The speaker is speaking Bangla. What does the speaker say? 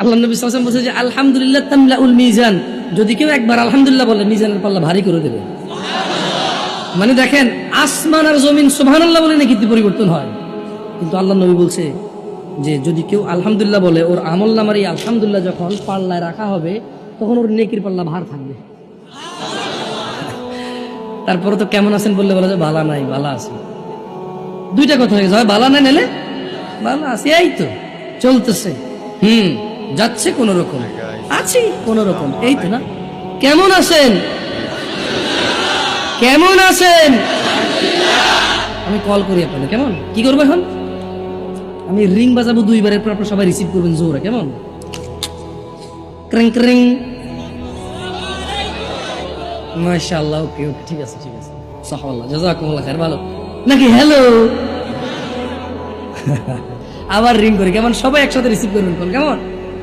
আল্লাহ নবী সাল্লাল্লাহু আলাইহি ওয়াসাল্লাম বলছে যে আলহামদুলিল্লাহ তামলাউল মিজান, যদি কেউ একবার আলহামদুলিল্লাহ বলে মিজানের পাল্লা ভারী করে দেবে। মানে দেখেন, আসমান আর জমিন সুবহানাল্লাহ বলে নাকি পরিবর্তন হয়, কিন্তু আল্লাহ নবী বলছে যে যদি কেউ আলহামদুলিল্লাহ বলে, ওর আমলনামার এই আলহামদুলিল্লাহ যখন পাল্লায় রাখা হবে তখন ওর নেকির পাল্লা ভার থাকবে। তারপরে তো কেমন আছেন বললে বলা যায় বালা নাই, বালা আছে। দুইটা কথা হয়ে যায়, বালা নাই নিলে বালা আছে, এই তো চলতেছে, যাচ্ছে কোন রকম, আছি কোন রকম, এই তো না। কেমন আছেন, কেমন আছেন? আমি কল করি আপনাকে, কেমন কি করবো এখন? আমি রিং বাজাবো দুইবারের পর আপনার সবাই রিসিভ করবেন জোরে, কেমন? ক্রিং ক্রিং। মাশাআল্লাহ, ওকে ওকে, ঠিক আছে ঠিক আছে, সাহাবাল্লাহ জাযাকুমুল্লাহ খাইর, ভালো নাকি? হ্যালো। আবার রিং করি, কেমন? সবাই একসাথে রিসিভ করবেন, কেমন?